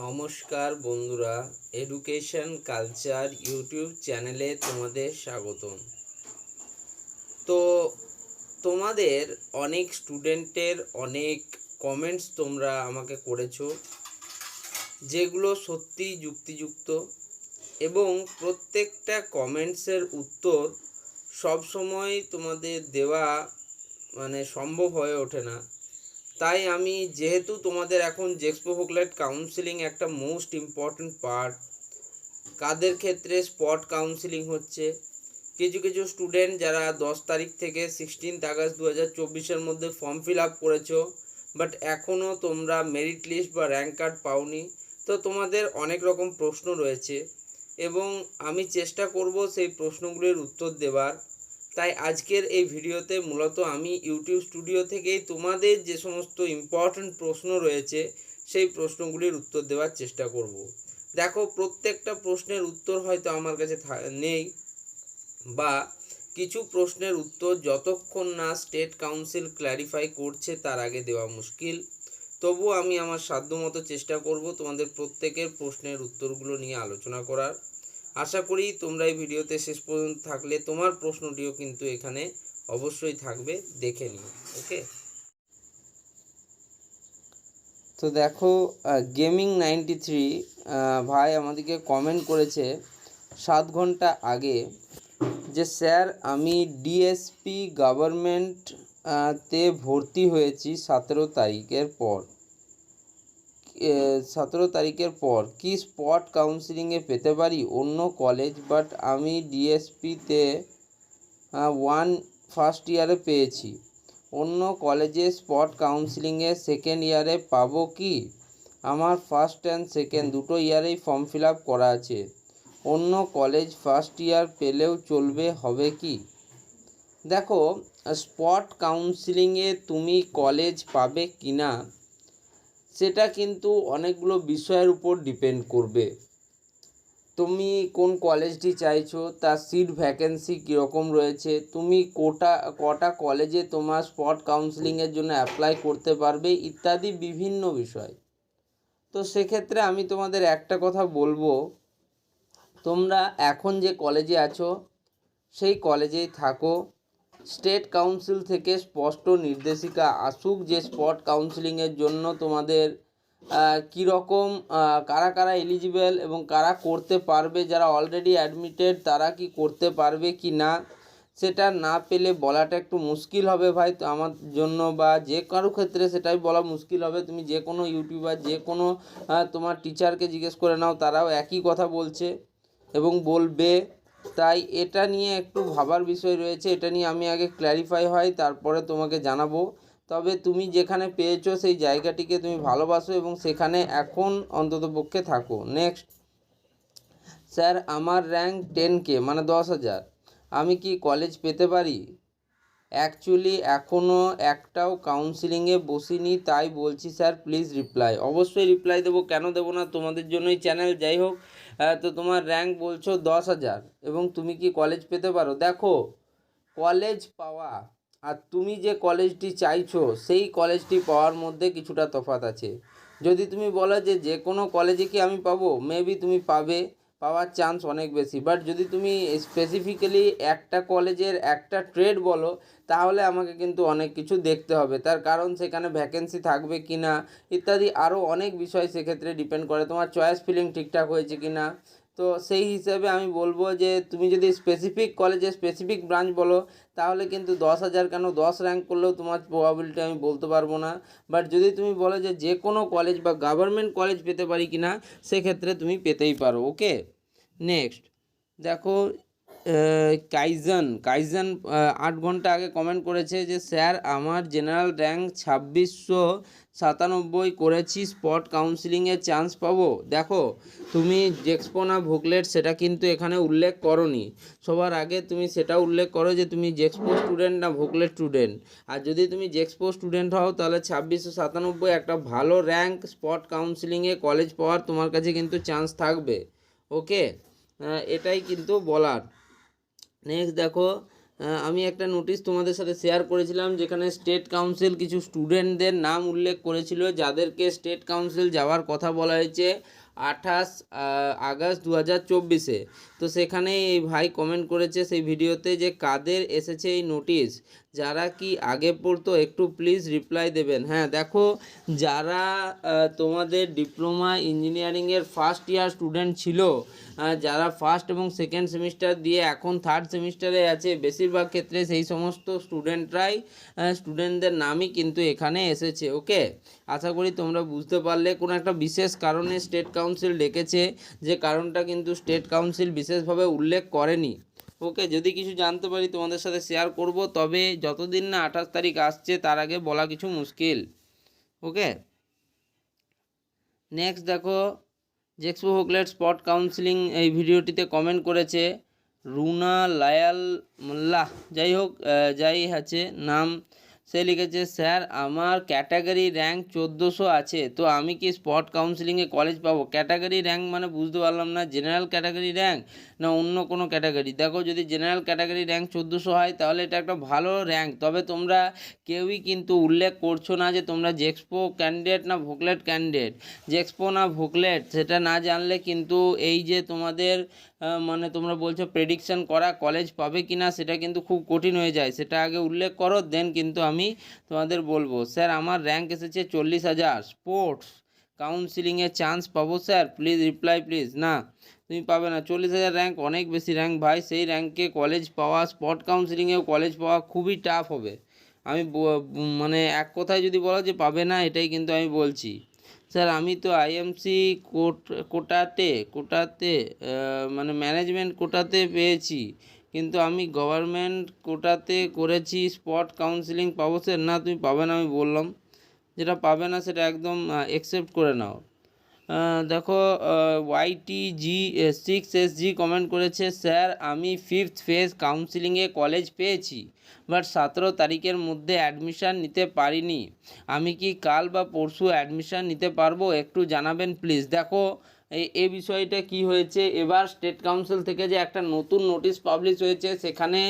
নমস্কার বন্ধুরা, education culture YouTube চ্যানেলে তোমাদের স্বাগতম। তো তোমাদের অনেক স্টুডেন্টের অনেক কমেন্টস তোমরা আমাকে করেছো, যেগুলো সত্যিই যুক্তিযুক্ত এবং প্রত্যেকটা কমেন্টসের উত্তর সব সময় তোমাদের দেওয়া সম্ভব হয়ে ওঠে না। তাই আমি যেহেতু তোমাদের এখন জেক্সপো ভোকলেট কাউন্সিলিং একটা মোস্ট ইম্পর্ট্যান্ট পার্ট, কাদের ক্ষেত্রে স্পট কাউন্সিলিং হচ্ছে, কিছু কিছু স্টুডেন্ট যারা 10 তারিখ থেকে 16 আগস্ট 2024-এর মধ্যে ফর্ম ফিল আপ করেছো, বাট এখনও তোমরা মেরিট লিস্ট বা র্যাঙ্ক কার্ড পাওনি। তো তোমাদের অনেক রকম প্রশ্ন রয়েছে এবং আমি চেষ্টা করব সেই প্রশ্নগুলির উত্তর দেওয়ার। তাই আজকের এই ভিডিওতে মূলত আমি ইউটিউব স্টুডিও থেকেই তোমাদের যে সমস্ত ইম্পর্ট্যান্ট প্রশ্ন রয়েছে সেই প্রশ্নগুলির উত্তর দেওয়ার চেষ্টা করব। দেখো, প্রত্যেকটা প্রশ্নের উত্তর হয়তো আমার কাছে নেই, বা কিছু প্রশ্নের উত্তর যতক্ষণ না স্টেট কাউন্সিল ক্ল্যারিফাই করছে তার আগে দেওয়া মুশকিল। তবু আমি আমার সাধ্যমতো চেষ্টা করব তোমাদের প্রত্যেকের প্রশ্নের উত্তরগুলো নিয়ে আলোচনা করার। আশা করি তোমরা এই ভিডিওতে শেষ পর্যন্ত থাকলে তোমার প্রশ্নটিও কিন্তু এখানে অবশ্যই থাকবে, দেখে নিও। ওকে, তো দেখো, গেমিং 93 ভাই আমাদেরকে কমেন্ট করেছে 7 ঘন্টা আগে যে স্যার আমি ডিএসপি গভর্নমেন্ট তে ভর্তি হয়েছি 17 তারিখের পর কি স্পট কাউন্সিলিংয়ে পেতে পারি অন্য কলেজ, বাট আমি ডিএসপিতে ফার্স্ট ইয়ারে পেয়েছি, অন্য কলেজে স্পট কাউন্সিলিংয়ে সেকেন্ড ইয়ারে পাবো কি? আমার ফার্স্ট অ্যান্ড সেকেন্ড দুটো ইয়ারেই ফর্ম ফিল আপ করা আছে, অন্য কলেজ ফার্স্ট ইয়ার পেলেও চলবে, হবে কি? দেখো, স্পট কাউন্সিলিংয়ে তুমি কলেজ পাবে কি না সেটা কিন্তু অনেকগুলো বিষয়ের উপর ডিপেন্ড করবে। তুমি কোন কলেজটি চাইছো, তার সিট ভ্যাকেন্সি কীরকম রয়েছে, তুমি কটা কলেজে তোমার স্পট কাউন্সিলিংয়ের জন্য অ্যাপ্লাই করতে পারবে, ইত্যাদি বিভিন্ন বিষয়। তো সেক্ষেত্রে আমি তোমাদের একটা কথা বলবো, তোমরা এখন যে কলেজে আছো সেই কলেজেই থাকো। স্টেট কাউন্সিল থেকে স্পষ্ট নির্দেশিকা আসুক যে স্পট কাউন্সিলিংয়ের জন্য তোমাদের কীরকম, কারা কারা এলিজিবল এবং কারা করতে পারবে, যারা অলরেডি অ্যাডমিটেড তারা কি করতে পারবে কি না, সেটা না পেলে বলাটা একটু মুশকিল হবে ভাই তো আমার জন্য, বা যে কারো ক্ষেত্রে সেটাই বলা মুশকিল হবে। তুমি যে কোনো ইউটিউবার, যে কোনো তোমার টিচারকে জিজ্ঞেস করে নাও, তারাও একই কথা বলছে এবং বলবে। তাই এটা নিয়ে একটু ভাবার বিষয় রয়েছে, এটা নিয়ে আমি আগে ক্ল্যারিফাই হয় তারপরে তোমাকে জানাবো। তবে তুমি যেখানে পেয়েছো সেই জায়গাটিকে তুমি ভালোবাসো এবং সেখানে এখন অন্ততপক্ষে থাকো। নেক্সট, স্যার আমার র্যাঙ্ক 10K মানে 10,000, আমি কি কলেজ পেতে পারি? অ্যাকচুয়ালি এখনও একটাও কাউন্সিলিংয়ে বসিনি, তাই বলছি স্যার প্লিজ রিপ্লাই। অবশ্যই রিপ্লাই দেবো, কেন দেবো না, তোমাদের জন্যই চ্যানেল। যাই হোক, তো তোমার র্যাঙ্ক বলছো 10,000 এবং তুমি কি কলেজ পেতে পারো? দেখো, কলেজ পাওয়া আর তুমি যে কলেজটি চাইছো সেই কলেজটি পাওয়ার মধ্যে কিছুটা তফাৎ আছে। যদি তুমি বলো যে যে কোনো কলেজে কি আমি পাবো, মেবি তুমি পাবে, পাওয়ার চান্স অনেক বেশি। বাট যদি তুমি স্পেসিফিক্যালি একটা কলেজের একটা ট্রেড বলো, তাহলে আমাকে কিন্তু অনেক কিছু দেখতে হবে, তার কারণ সেখানে ভ্যাকেন্সি থাকবে কি না ইত্যাদি আরও অনেক বিষয় সেক্ষেত্রে ডিপেন্ড করে, তোমার চয়েস ফিলিং ঠিকঠাক হয়েছে কি না। তো সেই হিসেবে আমি বলবো যে তুমি যদি স্পেসিফিক কলেজে স্পেসিফিক ব্রাঞ্চ বলো, তাহলে কিন্তু 10,000 কেন 10 র্যাঙ্ক করলেও তোমার প্রবাবিলিটি আমি বলতে পারবো না। বাট যদি তুমি বলো যে যে কোনো কলেজ বা গভর্নমেন্ট কলেজ পেতে পারি কি না, সেক্ষেত্রে তুমি পেতেই পারো। ওকে, নেক্সট দেখো, কাইজন 8 ঘন্টা আগে কমেন্ট করেছে যে স্যার আমার জেনারেল র্যাঙ্ক 2697 করেছি, স্পট কাউন্সিলিংয়ে চান্স পাবো? দেখো, তুমি জেক্সপো না ভোকলেট সেটা কিন্তু এখানে উল্লেখ করনি। সবার আগে তুমি সেটা উল্লেখ করো যে তুমি জেক্সপো স্টুডেন্ট না ভোকলেট স্টুডেন্ট। আর যদি তুমি জেক্সপো স্টুডেন্ট হও তাহলে 2697 একটা ভালো র্যাঙ্ক, স্পট কাউন্সিলিংয়ে কলেজ পাওয়ার তোমার কাছে কিন্তু চান্স থাকবে। ওকে, এটাই কিন্তু বলার। নেক্সট দেখো, আমি একটা নোটিশ তোমাদের সাথে শেয়ার করেছিলাম, যেখানে স্টেট কাউন্সিল কিছু স্টুডেন্টদের নাম উল্লেখ করেছিল, যাদেরকে স্টেট কাউন্সিল যাওয়ার কথা বলা হয়েছে 28 আগস্ট 2024-এ। তো সেখানে এই ভাই কমেন্ট করেছে সেই ভিডিওতে যে কাদের এসেছে এই নোটিশ, যারা কি আগে পড়তো একটু প্লিজ রিপ্লাই দেবেন। হ্যাঁ দেখো, যারা তোমাদের ডিপ্লোমা ইঞ্জিনিয়ারিংয়ের ফার্স্ট ইয়ার স্টুডেন্ট ছিল, যারা ফার্স্ট এবং সেকেন্ড সেমিস্টার দিয়ে এখন থার্ড সেমিস্টারে আছে, বেশিরভাগ ক্ষেত্রে সেই সমস্ত স্টুডেন্টদের নামই কিন্তু এখানে এসেছে। ওকে, আশা করি তোমরা বুঝতে পারলে। কোনো একটা বিশেষ কারণে স্টেট কাউন্সিল ডেকেছে, যে কারণটা কিন্তু স্টেট কাউন্সিল বিশেষভাবে উল্লেখ করেনি। ওকে, যদি কিছু জানতে পারি তোমাদের সাথে শেয়ার করব, তবে যতদিন না 28 তারিখ আসছে তার আগে বলা কিছু মুশকিল। ওকে, নেক্সট দেখো, জেক্সপো ভোকলেট স্পট কাউন্সিলিং এই ভিডিওটিতে কমেন্ট করেছে রুনা লায়াল মোল্লাহ, যাই হোক যাই আছে নাম। সে লিখেছে, স্যার আমার ক্যাটাগরি র্যাঙ্ক 1400 আছে, তো আমি কি স্পট কাউন্সিলিংয়ে কলেজ পাবো? ক্যাটাগরি র্যাঙ্ক মানে বুঝতে পারলাম না, জেনারেল ক্যাটাগরি র্যাঙ্ক না অন্য কোনো ক্যাটাগরি? দেখো, যদি জেনারেল ক্যাটাগরি র্যাঙ্ক 1400 হয় তাহলে এটা একটা ভালো র্যাঙ্ক, তবে তোমরা কেউই কিন্তু উল্লেখ করছো না যে তোমরা জেক্সপো ক্যান্ডিডেট না ভোকলেট ক্যান্ডিডেট। জেক্সপো না ভোকলেট সেটা না জানলে কিন্তু এই যে তোমাদের মানে তোমরা বলছো প্রেডিকশন করা কলেজ পাবে কি না, সেটা কিন্তু খুব কঠিন হয়ে যায়। সেটা আগে উল্লেখ করো, দেন কিন্তু আমি তোমাদের বলবো। স্যার আমার র্যাঙ্ক এসেছে 40,000, স্পোর্টস কাউন্সিলিংয়ে চান্স পাবো স্যার? Please reply please. না, তুমি পাবে না। 40,000 র্যাঙ্ক অনেক বেশি র্যাঙ্ক ভাই, সেই র্যাঙ্কে কলেজ পাওয়া, স্পট কাউন্সিলিংয়েও কলেজ পাওয়া খুবই টাফ হবে। আমি মানে এক কথায় যদি বলো যে পাবে না, এটাই কিন্তু আমি বলছি। স্যার আমি তো আইএমসি কোটাতে মানে ম্যানেজমেন্ট কোটাতে পেয়েছি, কিন্তু আমি গভর্নমেন্ট কোটাতে করেছি, স্পট কাউন্সিলিং পাবো স্যার? না, তুমি পাবে না, আমি বললাম। যেটা পাবে না সেটা একদম অ্যাকসেপ্ট করে নাও। দেখো, YTG6SG কমেন্ট করেছে, স্যার আমি 5th ফেজ কাউন্সিলিংয়ে কলেজ পেয়েছি, বাট 17 তারিখের মধ্যে অ্যাডমিশান নিতে পারিনি, আমি কি কাল বা পরশু অ্যাডমিশান নিতে পারবো? একটু জানাবেন প্লিজ। দেখো, এই বিষয়টা কি হয়েছে, এবার স্টেট কাউন্সিল থেকে যে একটা নতুন নোটিশ পাবলিশ হয়েছে, সেখানে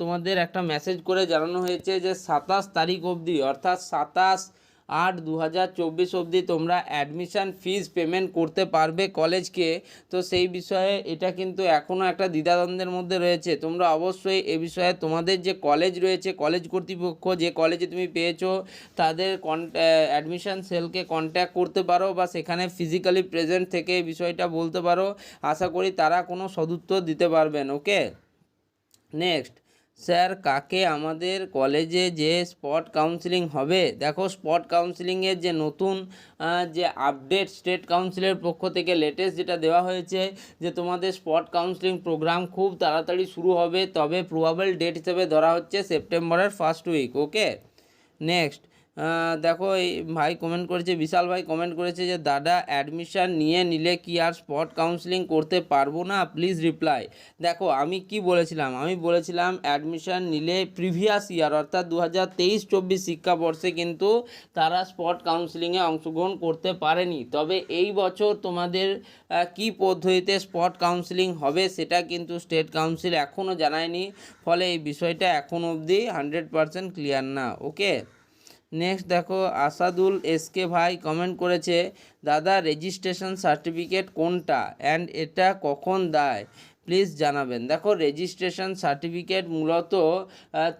তোমাদের একটা মেসেজ করে জানানো হয়েছে যে 27 তারিখ অবধি, অর্থাৎ 27/8/2024 অবধি তোমরা অ্যাডমিশান ফিজ পেমেন্ট করতে পারবে কলেজকে। তো সেই বিষয়ে এটা কিন্তু এখনও একটা দ্বিধাদ্বন্দ্বের মধ্যে রয়েছে। তোমরা অবশ্যই এ বিষয়ে তোমাদের যে কলেজ রয়েছে, কলেজ কর্তৃপক্ষ যে কলেজে তুমি পেয়েছো, তাদের অ্যাডমিশান সেলকে কন্ট্যাক্ট করতে পারো, বা সেখানে ফিজিক্যালি প্রেজেন্ট থেকে এই বিষয়টা বলতে পারো। আশা করি তারা কোনো সদুত্তর দিতে পারবেন। ওকে, নেক্সট, স্যার কাকে আমাদের কলেজে যে স্পট কাউন্সিলিং হবে? দেখো, স্পট কাউন্সিলিংয়ের যে নতুন যে আপডেট স্টেট কাউন্সিলের পক্ষ থেকে লেটেস্ট যেটা দেওয়া হয়েছে, যে তোমাদের স্পট কাউন্সিলিং প্রোগ্রাম খুব তাড়াতাড়ি শুরু হবে, তবে প্রবাবল ডেট হিসেবে ধরা হচ্ছে সেপ্টেম্বরের ফার্স্ট উইক। ওকে, নেক্সট, দেখো এই ভাই কমেন্ট করেছে, বিশাল ভাই কমেন্ট করেছে যে দাদা অ্যাডমিশান নিয়ে নিলে কি আর স্পট কাউন্সিলিং করতে পারবো না? Please reply. দেখো, আমি কি বলেছিলাম? আমি বলেছিলাম অ্যাডমিশান নিলে প্রিভিয়াস ইয়ার অর্থাৎ 2023-24 শিক্ষাবর্ষে কিন্তু তারা স্পট কাউন্সিলিংয়ে অংশগ্রহণ করতে পারেনি, তবে এই বছর তোমাদের কি পদ্ধতিতে স্পট কাউন্সিলিং হবে সেটা কিন্তু স্টেট কাউন্সিল এখনও জানায়নি, ফলে এই বিষয়টা এখন অবধি 100% ক্লিয়ার না। ওকে, নেক্সট দেখো, আসাদুল এসকে ভাই কমেন্ট করেছে, দাদা রেজিস্ট্রেশন সার্টিফিকেট কোনটা অ্যান্ড এটা কখন দেয়? প্লিজ জানাবেন। দেখো, রেজিস্ট্রেশন সার্টিফিকেট মূলত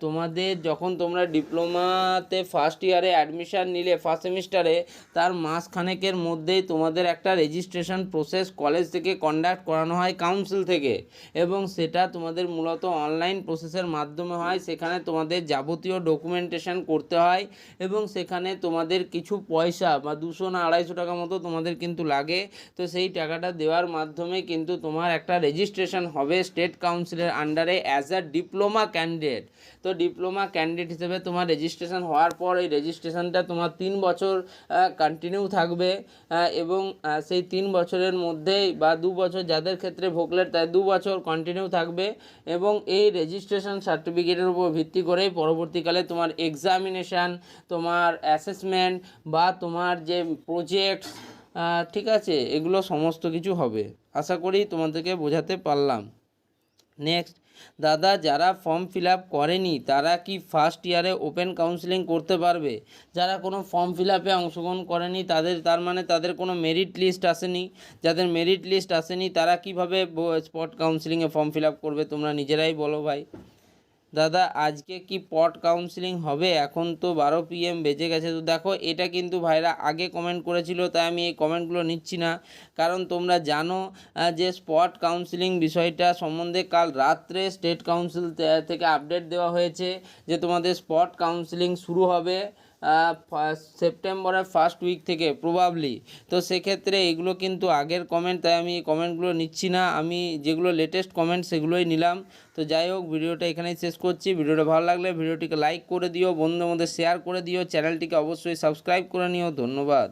তোমাদের যখন তোমরা ডিপ্লোমাতে ফার্স্ট ইয়ারে অ্যাডমিশান নিলে ফার্স্ট সেমিস্টারে, তার মাসখানেকের মধ্যেই তোমাদের একটা রেজিস্ট্রেশন প্রসেস কলেজ থেকে কন্ডাক্ট করানো হয় কাউন্সিল থেকে, এবং সেটা তোমাদের মূলত অনলাইন প্রসেসের মাধ্যমে হয়। সেখানে তোমাদের যাবতীয় ডকুমেন্টেশন করতে হয়, এবং সেখানে তোমাদের কিছু পয়সা বা 200 না 250 টাকা মতো তোমাদের কিন্তু লাগে। তো সেই টাকাটা দেওয়ার মাধ্যমে কিন্তু তোমার একটা রেজিস্ট্রেশন হবে স্টেট কাউন্সিলের আন্ডারে অ্যাজ আ ডিপ্লোমা ক্যান্ডিডেট। তো ডিপ্লোমা ক্যান্ডিডেট হিসেবে তোমার রেজিস্ট্রেশন হওয়ার পর এই রেজিস্ট্রেশনটা তোমার 3 বছর কন্টিনিউ থাকবে, এবং সেই 3 বছরের মধ্যেই বা 2 বছর যাদের ক্ষেত্রে ভোকলেট তাই 2 বছর কন্টিনিউ থাকবে, এবং এই রেজিস্ট্রেশন সার্টিফিকেটের উপর ভিত্তি করেই পরবর্তীকালে তোমার এক্সামিনেশান, তোমার অ্যাসেসমেন্ট বা তোমার যে প্রজেক্ট, ঠিক আছে, এগুলো সমস্ত কিছু হবে। আশা করি তোমাদেরকে বোঝাতে পারলাম। নেক্সট, দাদা যারা ফর্ম ফিল আপ করেনি তারা কি ফার্স্ট ইয়ারে ওপেন কাউন্সেলিং করতে পারবে? যারা কোনো ফর্ম ফিল আপে অংশগ্রহণ করেনি তার মানে তাদের কোনো মেরিট লিস্ট আসেনি, যাদের মেরিট লিস্ট আসেনি তারা কিভাবে স্পট কাউন্সেলিংয়ে ফর্ম ফিল আপ করবে? তোমরা নিজেরাই বলো ভাই। দাদা আজকে কি স্পট কাউন্সেলিং হবে? এখন তো 12 PM বেজে গেছে। তো দেখো, এটা কিন্তু ভাইরা আগে কমেন্ট করেছিল, তাই আমি এই কমেন্টগুলো নিচ্ছি না, কারণ তোমরা জানো যে স্পট কাউন্সেলিং বিষয়টা সম্বন্ধে কাল রাত্রে স্টেট কাউন্সিল থেকে আপডেট দেওয়া হয়েছে যে তোমাদের স্পট কাউন্সেলিং শুরু হবে সেপ্টেম্বরের ফার্স্ট উইক থেকে প্রবাবলি। তো সেক্ষেত্রে এগুলো কিন্তু আগের কমেন্ট, তাই আমি এই কমেন্টগুলো নিচ্ছি না, আমি যেগুলো লেটেস্ট কমেন্ট সেগুলোই নিলাম। তো যাই হোক, ভিডিওটা এখানেই শেষ করছি। ভিডিওটা ভালো লাগলে ভিডিওটিকে লাইক করে দিও, বন্ধুদের মধ্যে শেয়ার করে দিও, চ্যানেলটিকে অবশ্যই সাবস্ক্রাইব করে নিও। ধন্যবাদ।